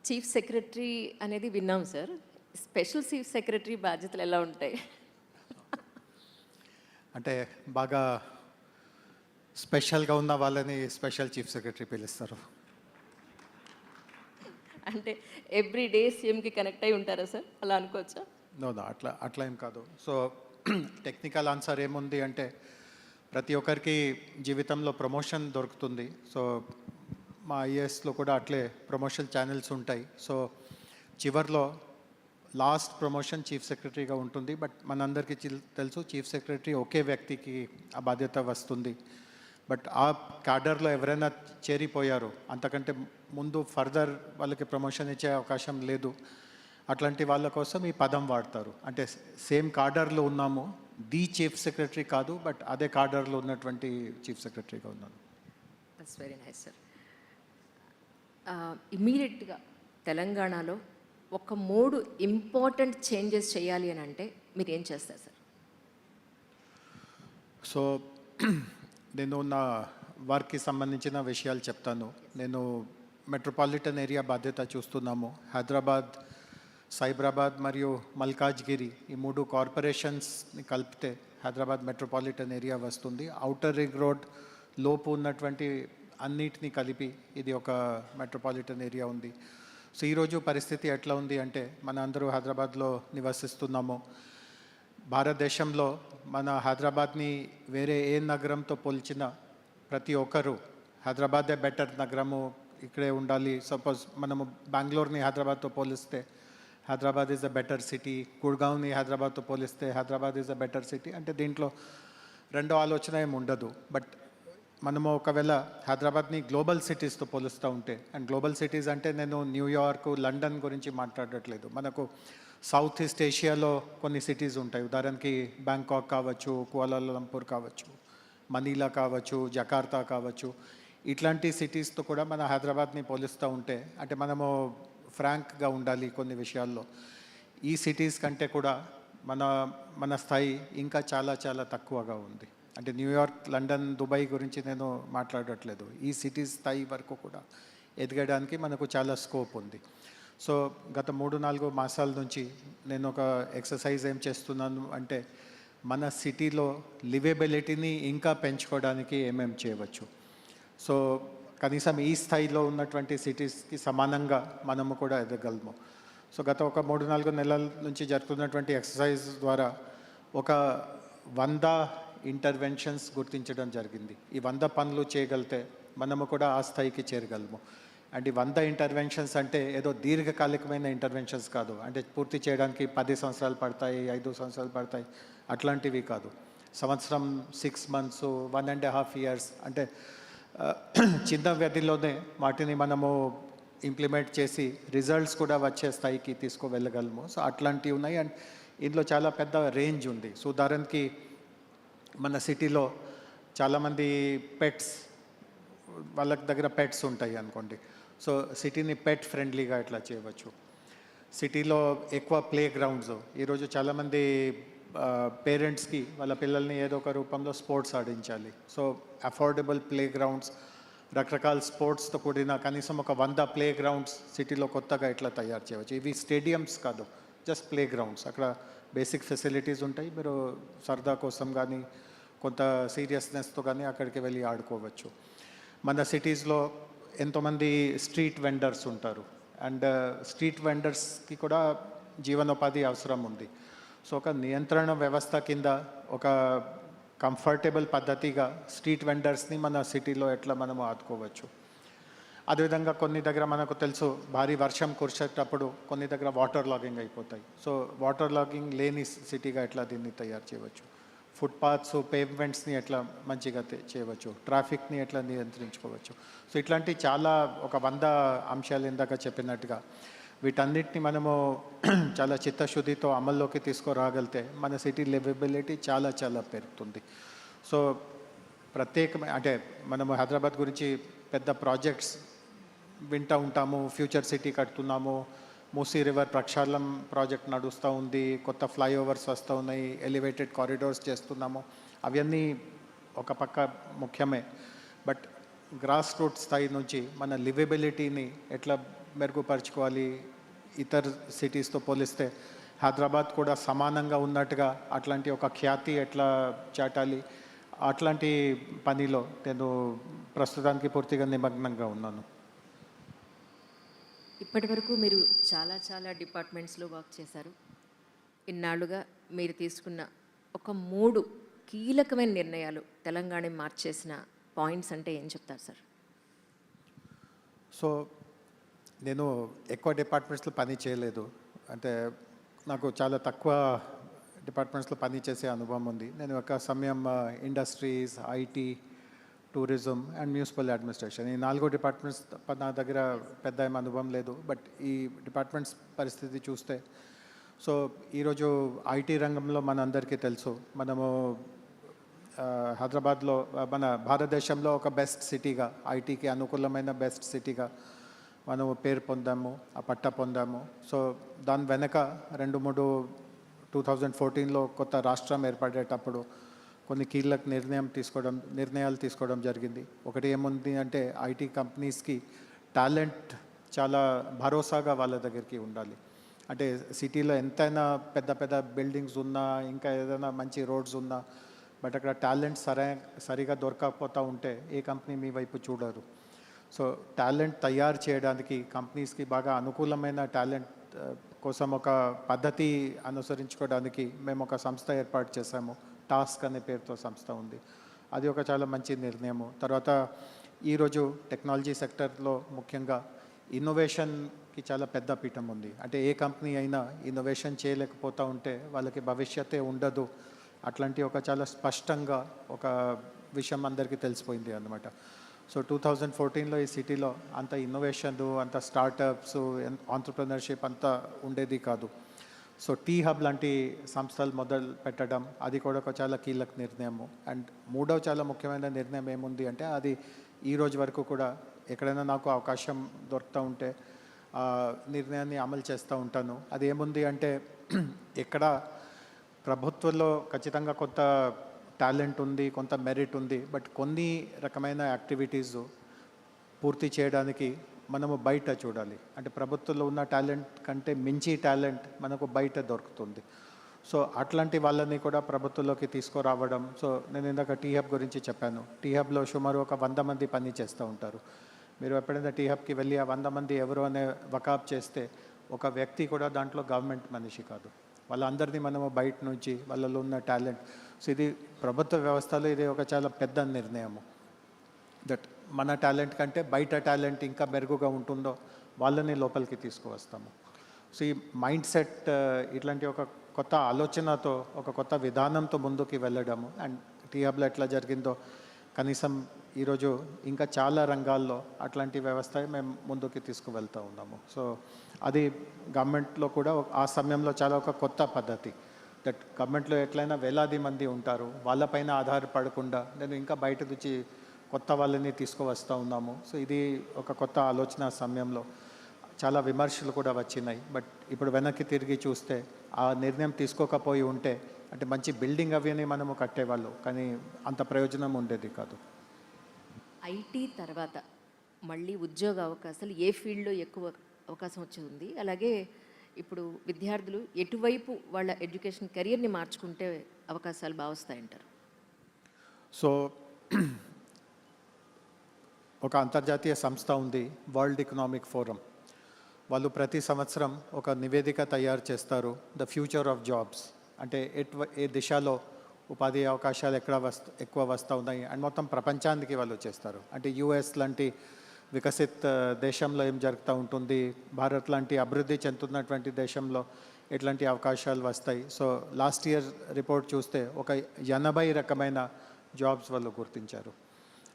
Chief secretary అనేది విన్నాం sir. Special chief secretary బాధ్యతలు ఎలా ఉంటాయి? అంటే బాగా స్పెషల్గా ఉన్న వాళ్ళని స్పెషల్ చీఫ్ సెక్రటరీ పిలుస్తారు. అంటే ఎవ్రీ డే సీఎంకి కనెక్ట్ అయి ఉంటారా సార్, అలా అనుకోవచ్చా? నో అట్లా ఏం కాదు. సో టెక్నికల్ ఆన్సర్ ఏముంది అంటే ప్రతి ఒక్కరికి జీవితంలో ప్రమోషన్ దొరుకుతుంది. సో మా ఐఏఎస్లో కూడా అట్లే ప్రమోషన్ ఛానల్స్ ఉంటాయి. సో చివర్లో లాస్ట్ ప్రమోషన్ చీఫ్ సెక్రటరీగా ఉంటుంది. బట్ మనందరికీ తెలుసు చీఫ్ సెక్రటరీ ఒకే వ్యక్తికి ఆ బాధ్యత వస్తుంది. బట్ ఆ క్యాడర్లో ఎవరైనా చేరిపోయారో అంతకంటే ముందు ఫర్దర్ వాళ్ళకి ప్రమోషన్ ఇచ్చే అవకాశం లేదు. అట్లాంటి వాళ్ళ కోసం ఈ పదం వాడతారు. అంటే సేమ్ కార్డర్లో ఉన్నాము, ది చీఫ్ సెక్రటరీ కాదు, బట్ అదే కార్డర్లో ఉన్నటువంటి చీఫ్ సెక్రటరీగా ఉన్నాను. That's very nice sir. ఇమీడియట్గా తెలంగాణలో ఒక 3 ఇంపార్టెంట్ చేంజెస్ చేయాలి అని అంటే మీరు ఏం చేస్తారు సార్? సో నేను నా వర్క్కి సంబంధించిన విషయాలు చెప్తాను. నేను మెట్రోపాలిటన్ ఏరియా బాధ్యత చూస్తున్నాము. హైదరాబాద్, సైబరాబాద్ మరియు మల్కాజ్గిరి ఈ 3 కార్పొరేషన్స్ని కలిపితే హైదరాబాద్ మెట్రోపాలిటన్ ఏరియా వస్తుంది. ఔటర్ రింగ్ రోడ్ లోపు ఉన్నటువంటి అన్నిటినీ కలిపి ఇది ఒక మెట్రోపాలిటన్ ఏరియా ఉంది. సో ఈరోజు పరిస్థితి ఎట్లా ఉంది అంటే మన అందరూ హైదరాబాద్లో నివసిస్తున్నాము. భారతదేశంలో మన హైదరాబాద్ని వేరే ఏ నగరంతో పోల్చినా ప్రతి ఒక్కరూ హైదరాబాదే బెటర్ నగరము, ఇక్కడే ఉండాలి. సపోజ్ మనము బెంగళూరుని హైదరాబాద్తో పోలిస్తే Hyderabad is a better city, గుడ్గావ్ని హైదరాబాద్తో పోలిస్తే Hyderabad is a better city. అంటే దీంట్లో రెండో ఆలోచన ఏమి ఉండదు. బట్ మనము ఒకవేళ హైదరాబాద్ని గ్లోబల్ సిటీస్తో పోలుస్తూ ఉంటే, అండ్ గ్లోబల్ సిటీస్ అంటే నేను న్యూయార్క్, లండన్ గురించి మాట్లాడట్లేదు. మనకు సౌత్ ఈస్ట్ ఏషియాలో కొన్ని సిటీస్ ఉంటాయి. ఉదాహరణకి బ్యాంకాక్ కావచ్చు, కువాలాలంపూర్ కావచ్చు, మనీలా కావచ్చు, జకార్తా కావచ్చు. ఇట్లాంటి సిటీస్తో కూడా మన హైదరాబాద్ని పోలుస్తూ ఉంటే, అంటే మనము ఫ్రాంక్గా ఉండాలి కొన్ని విషయాల్లో. ఈ సిటీస్ కంటే కూడా మన స్థాయి ఇంకా చాలా చాలా తక్కువగా ఉంది. అంటే న్యూయార్క్, లండన్, దుబాయ్ గురించి నేను మాట్లాడట్లేదు. ఈ సిటీస్ స్థాయి వరకు కూడా ఎదగడానికి మనకు చాలా స్కోప్ ఉంది. సో గత 3-4 మాసాల నుంచి నేను ఒక ఎక్సర్సైజ్ ఏం చేస్తున్నాను అంటే మన సిటీలో లివేబిలిటీని ఇంకా పెంచుకోవడానికి ఏమేమి చేయవచ్చు. సో కనీసం ఈ స్థాయిలో ఉన్నటువంటి సిటీస్కి సమానంగా మనము కూడా ఎదగలము. సో గత ఒక 3-4 నెలల నుంచి జరుగుతున్నటువంటి ఎక్సర్సైజ్ ద్వారా ఒక 100 ఇంటర్వెన్షన్స్ గుర్తించడం జరిగింది. ఈ 100 పనులు చేయగలిగితే మనము కూడా ఆ స్థాయికి చేరగలము. అండ్ ఈ 100 ఇంటర్వెన్షన్స్ అంటే ఏదో దీర్ఘకాలికమైన ఇంటర్వెన్షన్స్ కాదు. అంటే పూర్తి చేయడానికి 10 సంవత్సరాలు పడతాయి, 5 సంవత్సరాలు పడతాయి, అట్లాంటివి కాదు. సంవత్సరం, 6 months, 1.5 years అంటే చిన్న వ్యధిలోనే వాటిని మనము ఇంప్లిమెంట్ చేసి రిజల్ట్స్ కూడా వచ్చే స్థాయికి తీసుకువెళ్ళగలము. సో అట్లాంటివి ఉన్నాయి. అండ్ ఇందులో చాలా పెద్ద రేంజ్ ఉంది. సో ఉదాహరణకి మన సిటీలో చాలామంది వాళ్ళ దగ్గర పెట్స్ ఉంటాయి అనుకోండి. సో సిటీని పెట్ ఫ్రెండ్లీగా ఇట్లా చేయవచ్చు. సిటీలో ఎక్కువ ప్లే గ్రౌండ్స్, ఈరోజు చాలామంది పేరెంట్స్కి వాళ్ళ పిల్లల్ని ఏదో ఒక రూపంలో స్పోర్ట్స్ ఆడించాలి. సో అఫోర్డబుల్ ప్లే గ్రౌండ్స్, రకరకాల స్పోర్ట్స్తో కూడిన కనీసం ఒక 100 ప్లే గ్రౌండ్స్ సిటీలో కొత్తగా ఇట్లా తయారు చేయవచ్చు. ఇవి స్టేడియంస్ కాదు, జస్ట్ ప్లే గ్రౌండ్స్. అక్కడ బేసిక్ ఫెసిలిటీస్ ఉంటాయి. మీరు సరదా కోసం కానీ కొంత సీరియస్నెస్తో కానీ అక్కడికి వెళ్ళి ఆడుకోవచ్చు. మన సిటీస్లో ఎంతోమంది స్ట్రీట్ వెండర్స్ ఉంటారు. అండ్ స్ట్రీట్ వెండర్స్కి కూడా జీవనోపాధి అవసరం ఉంది. సో ఒక నియంత్రణ వ్యవస్థ కింద ఒక కంఫర్టబుల్ పద్ధతిగా స్ట్రీట్ వెండర్స్ని మన సిటీలో ఎట్లా మనము ఆదుకోవచ్చు. అదేవిధంగా కొన్ని దగ్గర మనకు తెలుసు భారీ వర్షం కురిసేటప్పుడు కొన్ని దగ్గర వాటర్ లాగింగ్ అయిపోతాయి. సో వాటర్ లాగింగ్ లేని సిటీగా ఎట్లా దీన్ని తయారు చేయవచ్చు. ఫుట్పాత్స్, పేవ్మెంట్స్ని ఎట్లా మంచిగా చేయవచ్చు, ట్రాఫిక్ని ఎట్లా నియంత్రించుకోవచ్చు. సో ఇట్లాంటి చాలా ఒక 100 అంశాలు ఇందాక చెప్పినట్టుగా వీటన్నిటిని మనము చాలా చిత్తశుద్ధితో అమల్లోకి తీసుకురాగలిగితే మన సిటీ లివబిలిటీ చాలా చాలా పెరుగుతుంది. సో ప్రత్యేకమైన అంటే మనము హైదరాబాద్ గురించి పెద్ద ప్రాజెక్ట్స్ వింటూ ఉంటాము. ఫ్యూచర్ సిటీ కడుతున్నాము, మూసీ రివర్ ప్రక్షాళన ప్రాజెక్ట్ నడుస్తూ ఉంది, కొత్త ఫ్లైఓవర్స్ వస్తూ ఉన్నాయి, ఎలివేటెడ్ కారిడోర్స్ చేస్తున్నాము. అవన్నీ ఒక పక్క ముఖ్యమే. బట్ గ్రాస్ రూట్ స్థాయి నుంచి మన లివబిలిటీని ఎట్లా మెరుగుపరుచుకోవాలి, ఇతర సిటీస్తో పోలిస్తే హైదరాబాద్ కూడా సమానంగా ఉన్నట్టుగా అట్లాంటి ఒక ఖ్యాతి ఎట్లా చాటాలి, అట్లాంటి పనిలో నేను ప్రస్తుతానికి పూర్తిగా నిమగ్నంగా ఉన్నాను. ఇప్పటి వరకు మీరు చాలా చాలా డిపార్ట్మెంట్స్లో వర్క్ చేశారు. ఇన్నాళ్ళుగా మీరు తీసుకున్న ఒక 3 కీలకమైన నిర్ణయాలు తెలంగాణ మార్చేసిన పాయింట్స్ అంటే ఏం చెప్తారు సార్? సో నేను ఎక్కువ డిపార్ట్మెంట్స్లో పని చేయలేదు, అంటే నాకు చాలా తక్కువ డిపార్ట్మెంట్స్లో పని చేసే అనుభవం ఉంది. నేను ఒక సమయం industries, IT, tourism and municipal administration, ఈ 4 డిపార్ట్మెంట్స్ నా దగ్గర పెద్ద ఏం అనుభవం లేదు. బట్ ఈ డిపార్ట్మెంట్స్ పరిస్థితి చూస్తే, సో ఈరోజు ఐటీ రంగంలో మనందరికీ తెలుసు, మనము హైదరాబాద్లో మన భారతదేశంలో ఒక బెస్ట్ సిటీగా, ఐటీకి అనుకూలమైన బెస్ట్ సిటీగా మనము పేరు పొందాము, ఆ పట్టా పొందాము. సో దాని వెనక 2014లో కొత్త రాష్ట్రం ఏర్పడేటప్పుడు కొన్ని కీలక నిర్ణయాలు తీసుకోవడం జరిగింది. ఒకటి ఏముంది అంటే ఐటీ కంపెనీస్కి టాలెంట్ చాలా భరోసాగా వాళ్ళ దగ్గరికి ఉండాలి. అంటే సిటీలో ఎంతైనా పెద్ద పెద్ద బిల్డింగ్స్ ఉన్నా, ఇంకా ఏదైనా మంచి రోడ్స్ ఉన్నా, బట్ అక్కడ టాలెంట్ సరిగా దొరకకపోతూ ఉంటే ఏ కంపెనీ మీ వైపు చూడరు. సో టాలెంట్ తయారు చేయడానికి కంపెనీస్కి బాగా అనుకూలమైన టాలెంట్ కోసం ఒక పద్ధతి అనుసరించుకోవడానికి మేము ఒక సంస్థ ఏర్పాటు చేశాము. టాస్క్ అనే పేరుతో సంస్థ ఉంది. అది ఒక చాలా మంచి నిర్ణయము. తర్వాత ఈరోజు టెక్నాలజీ సెక్టర్లో ముఖ్యంగా ఇన్నోవేషన్కి చాలా పెద్ద పీఠం ఉంది. అంటే ఏ కంపెనీ అయినా ఇన్నోవేషన్ చేయలేకపోతూ ఉంటే వాళ్ళకి భవిష్యత్తే ఉండదు. అట్లాంటి ఒక చాలా స్పష్టంగా ఒక విషయం అందరికీ తెలిసిపోయింది అన్నమాట. సో 2014లో ఈ సిటీలో అంత ఇన్నోవేషన్, అంత స్టార్టప్స్, ఆంటర్‌ప్రెన్యూర్‌షిప్ అంతా ఉండేది కాదు. సో టీ హబ్ లాంటి సంస్థలు మొదలు పెట్టడం, అది కూడా ఒక చాలా కీలక నిర్ణయము. అండ్ మూడవ చాలా ముఖ్యమైన నిర్ణయం ఏముంది అంటే, అది ఈ రోజు వరకు కూడా ఎక్కడైనా నాకు అవకాశం దొరుకుతూ ఉంటే ఆ నిర్ణయాన్ని అమలు చేస్తూ ఉంటాను. అది ఏముంది అంటే, ఎక్కడ ప్రభుత్వంలో ఖచ్చితంగా కొంత టాలెంట్ ఉంది, కొంత మెరిట్ ఉంది, బట్ కొన్ని రకమైన యాక్టివిటీస్ పూర్తి చేయడానికి మనము బయట చూడాలి. అంటే ప్రభుత్వంలో ఉన్న టాలెంట్ కంటే మించి టాలెంట్ మనకు బయట దొరుకుతుంది. సో అట్లాంటి వాళ్ళని కూడా ప్రభుత్వంలోకి తీసుకురావడం. సో నేను ఇందాక టీ హబ్ గురించి చెప్పాను. టీ హబ్లో సుమారు ఒక 100 మంది పని చేస్తూ ఉంటారు. మీరు ఎప్పుడైనా టీ హబ్కి వెళ్ళి ఆ 100 మంది ఎవరు అనే వకాబ్ చేస్తే, ఒక వ్యక్తి కూడా దాంట్లో గవర్నమెంట్ మనిషి కాదు. వాళ్ళందరినీ మనము బయట నుంచి వాళ్ళలో ఉన్న టాలెంట్. సో ఇది ప్రభుత్వ వ్యవస్థలో ఇది ఒక చాలా పెద్ద నిర్ణయము. దట్ మన టాలెంట్ కంటే బయట టాలెంట్ ఇంకా మెరుగుగా ఉంటుందో వాళ్ళని లోపలికి తీసుకువస్తాము. సో ఈ మైండ్ సెట్, ఇట్లాంటి ఒక కొత్త ఆలోచనతో, ఒక కొత్త విధానంతో ముందుకు వెళ్ళడము. అండ్ టీ హబ్లో ఎట్లా జరిగిందో, కనీసం ఈరోజు ఇంకా చాలా రంగాల్లో అట్లాంటి వ్యవస్థ మేము ముందుకు తీసుకువెళ్తూ ఉన్నాము. సో అది గవర్నమెంట్లో కూడా ఆ సమయంలో చాలా ఒక కొత్త పద్ధతి. దట్ గవర్నమెంట్లో ఎట్లయినా వేలాది మంది ఉంటారు, వాళ్ళపైన ఆధారపడకుండా నేను ఇంకా బయట నుంచి కొత్త వాళ్ళని తీసుకువస్తూ ఉన్నాము. సో ఇది ఒక కొత్త ఆలోచన సమయంలో చాలా విమర్శలు కూడా వచ్చినాయి. బట్ ఇప్పుడు వెనక్కి తిరిగి చూస్తే ఆ నిర్ణయం తీసుకోకపోయి ఉంటే, అంటే మంచి బిల్డింగ్ అవిని మనము కట్టేవాళ్ళు, కానీ అంత ప్రయోజనం ఉండేది కాదు. ఐటీ తర్వాత మళ్ళీ ఉద్యోగ అవకాశాలు ఏ ఫీల్డ్లో ఎక్కువ అవకాశం వచ్చేది ఉంది? అలాగే ఇప్పుడు విద్యార్థులు ఎటువైపు వాళ్ళ ఎడ్యుకేషన్ కెరియర్ని మార్చుకుంటే అవకాశాలు బాగా వస్తాయంటారు? సో ఒక అంతర్జాతీయ సంస్థ ఉంది, వరల్డ్ ఎకనామిక్ ఫోరం. వాళ్ళు ప్రతి సంవత్సరం ఒక నివేదిక తయారు చేస్తారు, ద ఫ్యూచర్ ఆఫ్ జాబ్స్. అంటే ఏ దిశలో ఉపాధి అవకాశాలు ఎక్కువ వస్తూ ఉన్నాయి అండ్ మొత్తం ప్రపంచానికి వాళ్ళు చేస్తారు. అంటే యుఎస్ లాంటి వికసిత్ దేశంలో ఏం జరుగుతూ ఉంటుంది, భారత్ లాంటి అభివృద్ధి చెందుతున్నటువంటి దేశంలో ఎట్లాంటి అవకాశాలు వస్తాయి. సో లాస్ట్ ఇయర్ రిపోర్ట్ చూస్తే ఒక 80 రకమైన జాబ్స్ వాళ్ళు గుర్తించారు.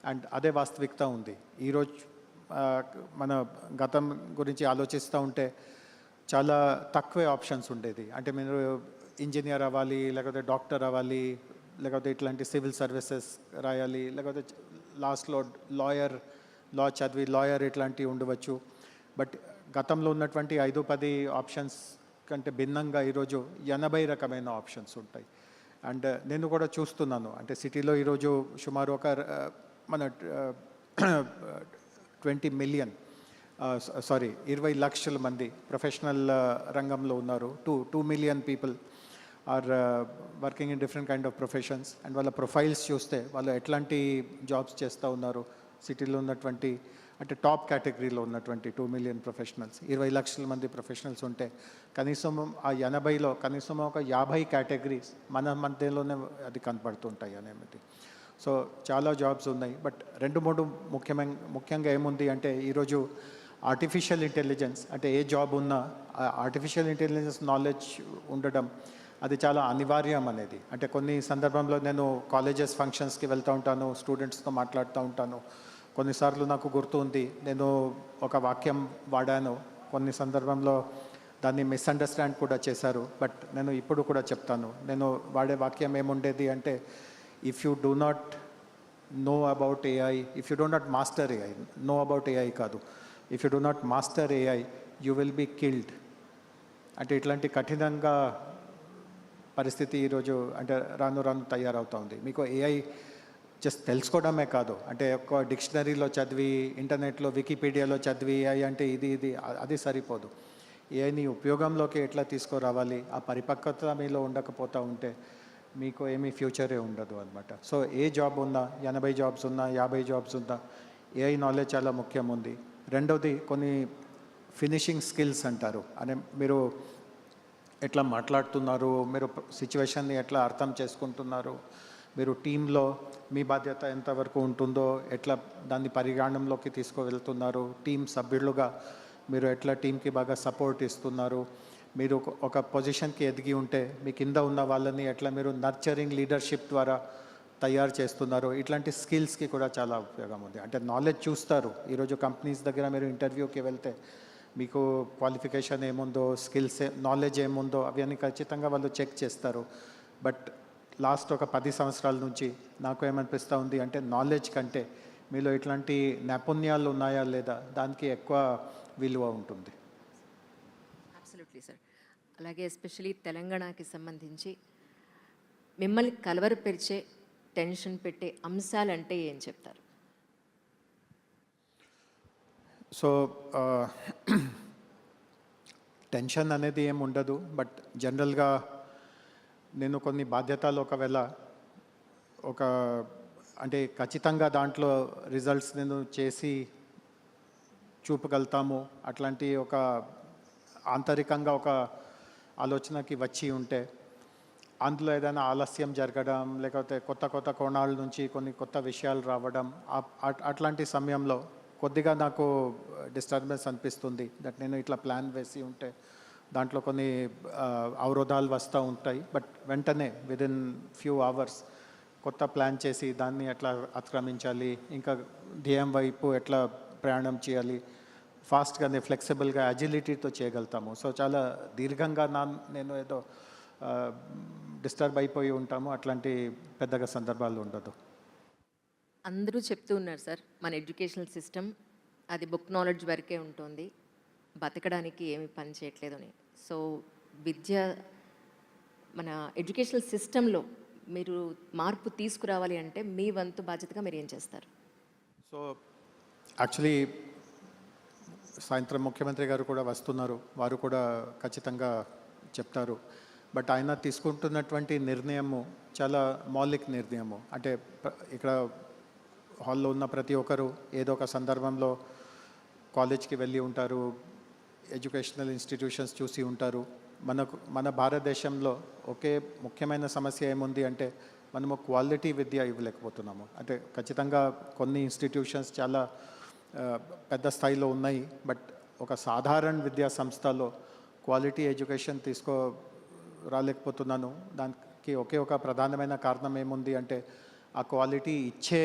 అండ్ అదే వాస్తవికత ఉంది. ఈరోజు మన గతం గురించి ఆలోచిస్తూ ఉంటే చాలా తక్కువే ఆప్షన్స్ ఉండేది. అంటే మీరు ఇంజనీర్ అవ్వాలి, లేకపోతే డాక్టర్ అవ్వాలి, లేకపోతే ఇట్లాంటి సివిల్ సర్వీసెస్ రాయాలి, లేకపోతే లాస్ట్లో లా చదివి లాయర్ ఇట్లాంటివి ఉండవచ్చు. బట్ గతంలో ఉన్నటువంటి 5-10 ఆప్షన్స్ కంటే భిన్నంగా ఈరోజు 80 రకమైన ఆప్షన్స్ ఉంటాయి. అండ్ నేను కూడా చూస్తున్నాను, అంటే సిటీలో ఈరోజు సుమారు ఒక మన 20 మిలియన్ సారీ 20 లక్షల మంది ప్రొఫెషనల్ రంగంలో ఉన్నారు. 2 million people are working in different kind of professions. And వాళ్ళ ప్రొఫైల్స్ చూస్తే వాళ్ళు ఎట్లాంటి జాబ్స్ చేస్తూ ఉన్నారు, సిటీలో ఉన్నటువంటి అంటే టాప్ కేటగిరీలో ఉన్నటువంటి 2 మిలియన్ ప్రొఫెషనల్స్, 20 లక్షల మంది ప్రొఫెషనల్స్ ఉంటే కనీసం ఆ 80లో కనీసం ఒక 50 కేటగిరీస్ మన మధ్యలోనే అది కనపడుతుంటాయి అనేది. సో చాలా జాబ్స్ ఉన్నాయి. బట్ 2-3 ముఖ్యంగా ఏముంది అంటే ఈరోజు ఆర్టిఫిషియల్ ఇంటెలిజెన్స్ అంటే ఏ జాబ్ ఉన్నా ఆర్టిఫిషియల్ ఇంటెలిజెన్స్ నాలెడ్జ్ ఉండడం అది చాలా అనివార్యం అనేది. అంటే కొన్ని సందర్భంలో నేను కాలేజెస్ ఫంక్షన్స్కి వెళ్తూ ఉంటాను, స్టూడెంట్స్తో మాట్లాడుతూ ఉంటాను. కొన్నిసార్లు నాకు గుర్తు ఉంది, నేను ఒక వాక్యం వాడాను, కొన్ని సందర్భంలో దాన్ని మిస్అండర్స్టాండ్ కూడా చేశారు. బట్ నేను ఇప్పుడు కూడా చెప్తాను, నేను వాడే వాక్యం ఏముండేది అంటే, if you do not know about AI, if you do not master AI, know about AI కాదు, if you do not master AI you will be killed. అంటే ఇట్లాంటి కఠినంగా పరిస్థితి ఈరోజు అంటే రాను రాను తయారవుతూ ఉంది. మీకు ఏఐ జస్ట్ తెలుసుకోవడమే కాదు, అంటే ఒక డిక్షనరీలో చదివి, ఇంటర్నెట్లో వికీపీడియాలో చదివి ఏఐ అంటే ఇది అది సరిపోదు. ఏఐని ఉపయోగంలోకి ఎట్లా తీసుకురావాలి, ఆ పరిపక్వత మీలో ఉండకపోతూ ఉంటే మీకు ఏమీ ఫ్యూచరే ఉండదు అనమాట. సో ఏ జాబ్ ఉన్నా, 80 జాబ్స్ ఉన్నా, 50 జాబ్స్ ఉన్నా, ఏఐ నాలెడ్జ్ చాలా ముఖ్యం ఉంది. రెండవది కొన్ని ఫినిషింగ్ స్కిల్స్ అంటారు. అంటే మీరు ఎట్లా మాట్లాడుతున్నారు, మీరు సిచ్యువేషన్ని ఎట్లా అర్థం చేసుకుంటున్నారు, మీరు టీంలో మీ బాధ్యత ఎంతవరకు ఉంటుందో ఎట్లా దాన్ని పరిగణనలోకి తీసుకువెళ్తున్నారు, టీం సభ్యులుగా మీరు ఎట్లా టీంకి బాగా సపోర్ట్ ఇస్తున్నారు, మీరు ఒక పొజిషన్కి ఎదిగి ఉంటే మీ కింద ఉన్న వాళ్ళని ఎట్లా మీరు నర్చరింగ్ లీడర్షిప్ ద్వారా తయారు చేస్తున్నారు, ఇట్లాంటి స్కిల్స్కి కూడా చాలా ఉపయోగం ఉంది. అంటే నాలెడ్జ్ చూస్తారు. ఈరోజు కంపెనీస్ దగ్గర మీరు ఇంటర్వ్యూకి వెళ్తే మీకు క్వాలిఫికేషన్ ఏముందో, స్కిల్స్ నాలెడ్జ్ ఏముందో అవన్నీ ఖచ్చితంగా వాళ్ళు చెక్ చేస్తారు. బట్ లాస్ట్ ఒక 10 సంవత్సరాల నుంచి నాకు ఏమనిపిస్తూ ఉంది అంటే, నాలెడ్జ్ కంటే మీలో ఇట్లాంటి నైపుణ్యాలు ఉన్నాయా లేదా దానికి ఎక్కువ విలువ ఉంటుంది. Absolutely sir. అలాగే ఎస్పెషలీ తెలంగాణకి సంబంధించి మిమ్మల్ని కలవరపరిచే, టెన్షన్ పెట్టే అంశాలంటే ఏం చెప్తారు? సో టెన్షన్ అనేది ఏం ఉండదు. బట్ జనరల్గా నేను కొన్ని బాధ్యతలు ఒకవేళ అంటే ఖచ్చితంగా దాంట్లో రిజల్ట్స్ నేను చేసి చూపగలుగుతాము అట్లాంటి ఒక ఆంతరికంగా ఒక ఆలోచనకి వచ్చి ఉంటే, అందులో ఏదైనా ఆలస్యం జరగడం, లేకపోతే కొత్త కోణాల నుంచి కొన్ని కొత్త విషయాలు రావడం, అట్లాంటి సమయంలో కొద్దిగా నాకు డిస్టర్బెన్స్ అనిపిస్తుంది. దట్ నేను ఇట్లా ప్లాన్ వేసి ఉంటే దాంట్లో కొన్ని అవరోధాలు వస్తూ ఉంటాయి. బట్ వెంటనే విదిన్ ఫ్యూ అవర్స్ కొత్త ప్లాన్ చేసి దాన్ని ఎట్లా అతిక్రమించాలి, ఇంకా ధ్యేయం వైపు ఎట్లా ప్రయాణం చేయాలి, ఫాస్ట్గానే ఫ్లెక్సిబుల్గా అజిలిటీతో చేయగలుగుతాము. సో చాలా దీర్ఘంగా నేను ఏదో డిస్టర్బ్ అయిపోయి ఉంటాము, అట్లాంటి పెద్దగా సందర్భాలు ఉండదు. అందరూ చెప్తూ ఉన్నారు సార్, మన ఎడ్యుకేషనల్ సిస్టమ్ అది బుక్ నాలెడ్జ్ వరకే ఉంటుంది, బతకడానికి ఏమి పని చేయట్లేదు అని. సో మన ఎడ్యుకేషనల్ సిస్టంలో మీరు మార్పు తీసుకురావాలి అంటే మీ వంతు బాధ్యతగా మీరు ఏం చేస్తారు? సో యాక్చువల్లీ సాయంత్రం ముఖ్యమంత్రి గారు కూడా వస్తున్నారు, వారు కూడా ఖచ్చితంగా చెప్తారు. బట్ ఆయన తీసుకుంటున్నటువంటి నిర్ణయము చాలా మౌలిక నిర్ణయము. అంటే ఇక్కడ హాల్లో ఉన్న ప్రతి ఒక్కరు ఏదో ఒక సందర్భంలో కాలేజ్కి వెళ్ళి ఉంటారు, ఎడ్యుకేషనల్ ఇన్స్టిట్యూషన్స్ చూసి ఉంటారు. మన భారతదేశంలో ఒకే ముఖ్యమైన సమస్య ఏముంది అంటే, మనము క్వాలిటీ విద్య ఇవ్వలేకపోతున్నాము. అంటే ఖచ్చితంగా కొన్ని ఇన్స్టిట్యూషన్స్ చాలా పెద్ద స్థాయిలో ఉన్నాయి. బట్ ఒక సాధారణ విద్యా సంస్థలో క్వాలిటీ ఎడ్యుకేషన్ రాలేకపోతున్నాను. దానికి ఒక ప్రధానమైన కారణం ఏముంది అంటే, ఆ క్వాలిటీ ఇచ్చే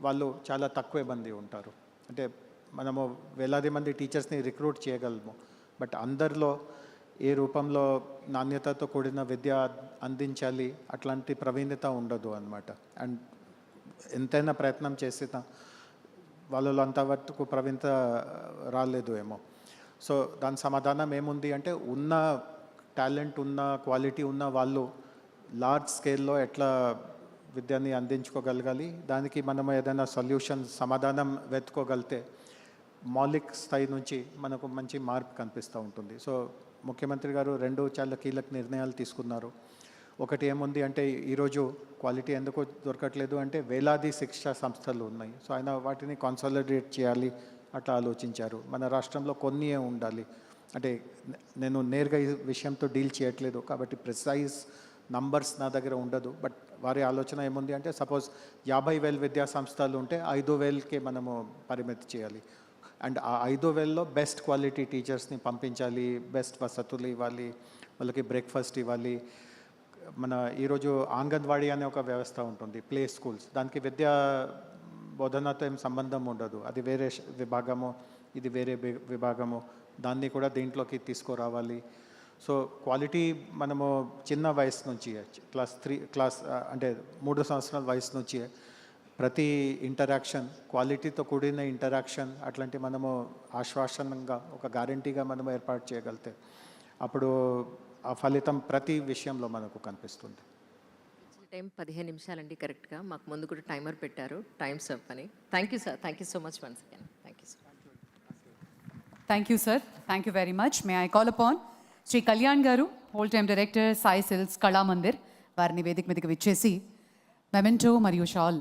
వాళ్ళు చాలా తక్కువ మంది ఉంటారు. అంటే మనము వేలాది మంది టీచర్స్ని రిక్రూట్ చేయగలము, బట్ అందరిలో ఏ రూపంలో నాణ్యతతో కూడిన విద్య అందించాలి అట్లాంటి ప్రవీణత ఉండదు అన్నమాట. అండ్ ఎంతైనా ప్రయత్నం చేసినా వాళ్ళలో అంతవరకు ప్రవీణత రాలేదు ఏమో. సో దాని సమాధానం ఏముంది అంటే, ఉన్న టాలెంట్ ఉన్న క్వాలిటీ ఉన్న వాళ్ళు లార్జ్ స్కేల్లో ఎట్లా విద్యని అందించుకోగలగాలి, దానికి మనం ఏదైనా సొల్యూషన్ సమాధానం వెతుకోగలితే మౌలిక స్థాయి నుంచి మనకు మంచి మార్పు కనిపిస్తూ ఉంటుంది. సో ముఖ్యమంత్రి గారు 2 చాలా కీలక నిర్ణయాలు తీసుకున్నారు. ఒకటి ఏముంది అంటే ఈరోజు క్వాలిటీ ఎందుకు దొరకట్లేదు అంటే వేలాది శిక్షా సంస్థలు ఉన్నాయి. సో ఆయన వాటిని కాన్సాలిడేట్ చేయాలి అట్లా ఆలోచించారు. మన రాష్ట్రంలో కొన్నియే ఉండాలి. అంటే నేను నేరుగా ఈ విషయంతో డీల్ చేయట్లేదు కాబట్టి ప్రిసైజ్ నంబర్స్ నా దగ్గర ఉండదు. బట్ వారి ఆలోచన ఏముంది అంటే సపోజ్ 50,000 విద్యా సంస్థలు ఉంటే 5,000కే మనము పరిమితి చేయాలి. అండ్ ఆ 5,000లో బెస్ట్ క్వాలిటీ టీచర్స్ని పంపించాలి, బెస్ట్ వసతులు ఇవ్వాలి, వాళ్ళకి బ్రేక్ఫాస్ట్ ఇవ్వాలి. మన ఈరోజు ఆంగన్వాడీ అనే ఒక వ్యవస్థ ఉంటుంది, ప్లే స్కూల్స్. దానికి విద్యా బోధనతో ఏం సంబంధం ఉండదు. అది వేరే విభాగము, ఇది వేరే విభాగము. దాన్ని కూడా దీంట్లోకి తీసుకురావాలి. సో క్వాలిటీ మనము చిన్న వయసు నుంచి క్లాస్ అంటే 3 సంవత్సరాల వయసు నుంచి ప్రతి ఇంటరాక్షన్ క్వాలిటీతో కూడిన ఇంటరాక్షన్ అట్లాంటి మనము ఆశ్వాసనంగా ఒక గ్యారంటీగా మనము ఏర్పాటు చేయగలిగితే అప్పుడు ఆ ఫలితం ప్రతి విషయంలో మనకు కనిపిస్తుంది. టైం 15 నిమిషాలండి కరెక్ట్గా. మాకు ముందు కూడా టైమర్ పెట్టారు, టైమ్స్ అప్ అని. Thank you sir, thank you so much once again. Thank you sir. Thank you, sir. Thank you very much. May I call upon Sri Kalyan Garu, whole-time director, Sai Silks Kala Mandir, వారిని వేదిక మీదకి విచ్చేసి memento మరియు shawl